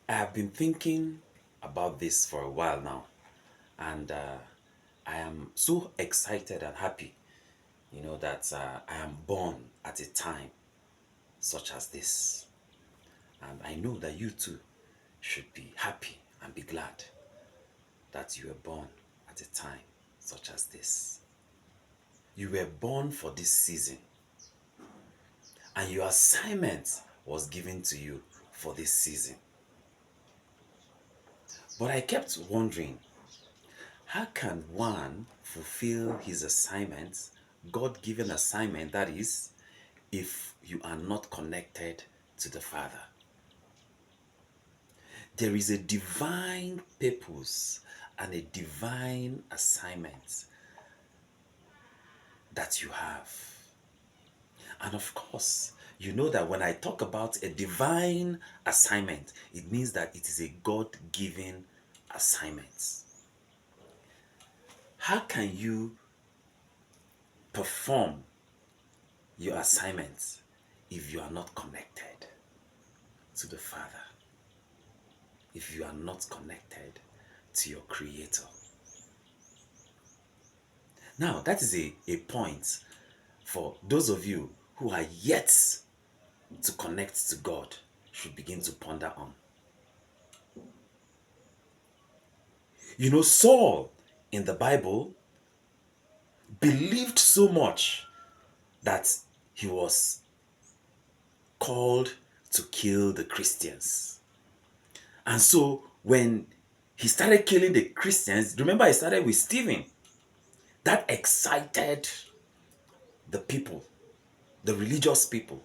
I have been thinking about this for a while now, and I am so excited and happy, that I am born at a time such as this. And I know that you too should be happy and be glad that you were born at a time such as this. You were born for this season, and your assignment was given to you for this season. But I kept wondering, how can one fulfill his assignment, God given assignment, that is, if you are not connected to the Father? There is a divine purpose and a divine assignment that you have. And of course, you know that when I talk about a divine assignment, it means that it is a God given assignment. How can you perform your assignments if you are not connected to the Father? If you are not connected to your Creator? Now, that is a point for those of you who are yet to connect to God should begin to ponder on. You know, Saul in the Bible believed so much that he was called to kill the Christians. And so when he started killing the Christians, remember he started with Stephen. That excited the people, the religious people.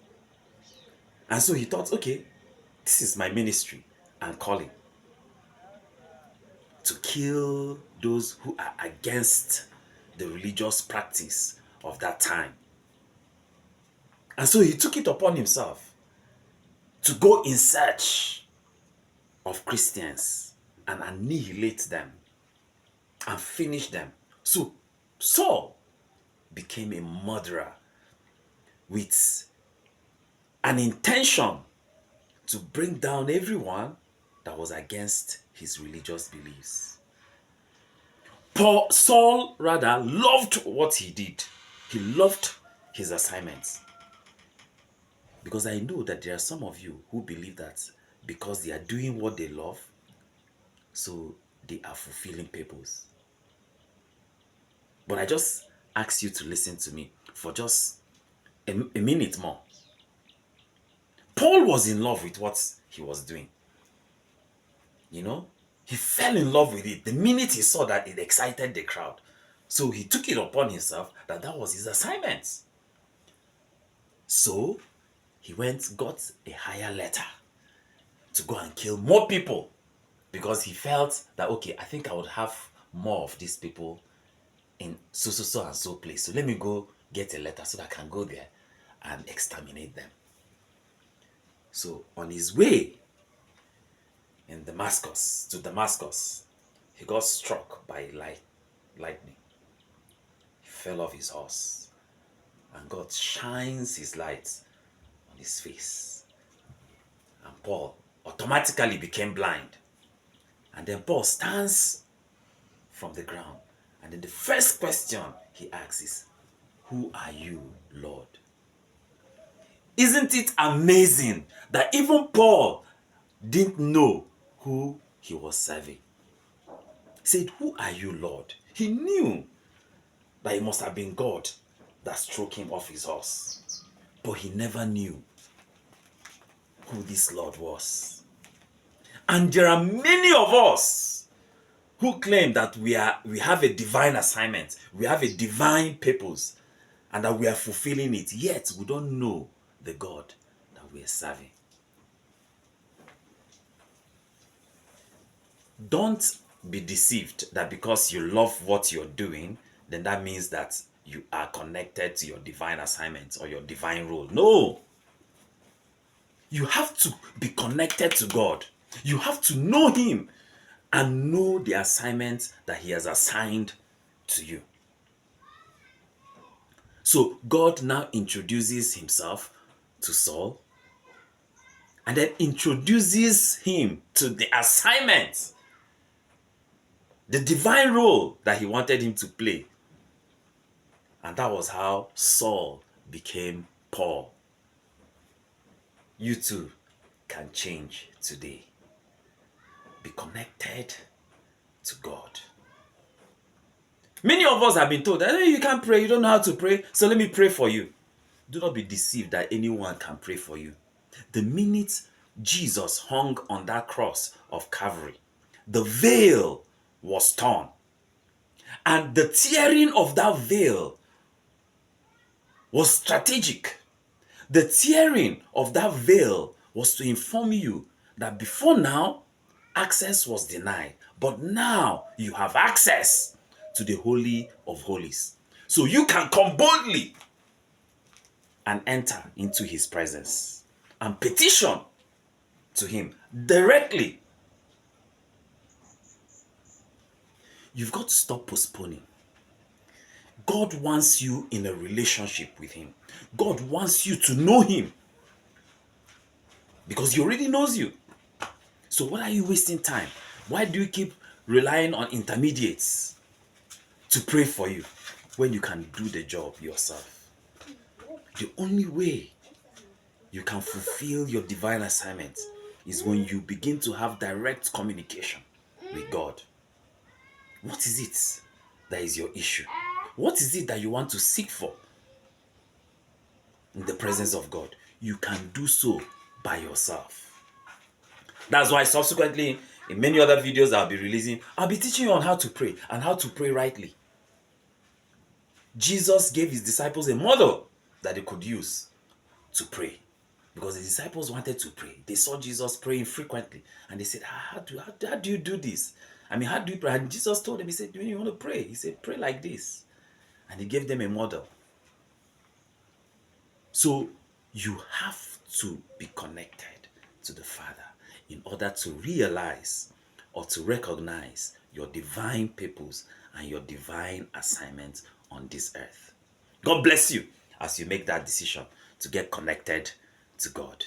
And so he thought, okay, this is my ministry and calling, to kill those who are against the religious practice of that time. And so he took it upon himself to go in search of Christians and annihilate them and finish them. So Saul became a murderer with an intention to bring down everyone that was against his religious beliefs. Saul rather loved what he did. He loved his assignments. Because I know that there are some of you who believe that because they are doing what they love, so they are fulfilling purpose. But I just ask you to listen to me for just a minute more. Paul was in love with what he was doing. He fell in love with it the minute he saw that it excited the crowd. So he took it upon himself that was his assignment. So he got a higher letter to go and kill more people, because he felt that, okay, I think I would have more of these people in so and so place. So let me go get a letter so that I can go there and exterminate them. So on his way to Damascus, he got struck by lightning. He fell off his horse, and God shines his light on his face. And Paul automatically became blind. And then Paul stands from the ground. And then the first question he asks is, "Who are you, Lord?" Isn't it amazing that even Paul didn't know who he was serving? He said, "Who are you, Lord?" He knew that it must have been God that struck him off his horse. But he never knew who this Lord was. And there are many of us who claim that we have a divine assignment, we have a divine purpose, and that we are fulfilling it, yet we don't know the God that we are serving. Don't be deceived that because you love what you're doing, then that means that you are connected to your divine assignment or your divine role. No! You have to be connected to God. You have to know Him and know the assignment that He has assigned to you. So God now introduces Himself to Saul and then introduces him to the assignment, the divine role that he wanted him to play. And that was how Saul became Paul. You too can change today. Be connected to God. Many of us have been told that you can't pray, you don't know how to pray, so let me pray for you. Do not be deceived that anyone can pray for you. The minute Jesus hung on that cross of Calvary, the veil was torn. And the tearing of that veil was strategic. The tearing of that veil was to inform you that before now, access was denied. But now you have access to the Holy of Holies. So you can come boldly and enter into his presence and petition to him directly. You've got to stop postponing. God wants you in a relationship with him. God wants you to know him because he already knows you. So what are you wasting time? Why do you keep relying on intermediates to pray for you when you can do the job yourself? The only way you can fulfill your divine assignment is when you begin to have direct communication with God. What is it that is your issue? What is it that you want to seek for in the presence of God? You can do so by yourself. That's why subsequently, in many other videos I'll be releasing, I'll be teaching you on how to pray and how to pray rightly. Jesus gave his disciples a model that they could use to pray. Because the disciples wanted to pray. They saw Jesus praying frequently. And they said, how do you do this? I mean, how do you pray? And Jesus told them, he said, do you want to pray? He said, pray like this. And he gave them a model. So you have to be connected to the Father in order to realize or to recognize your divine purpose and your divine assignment on this earth. God bless you as you make that decision to get connected to God.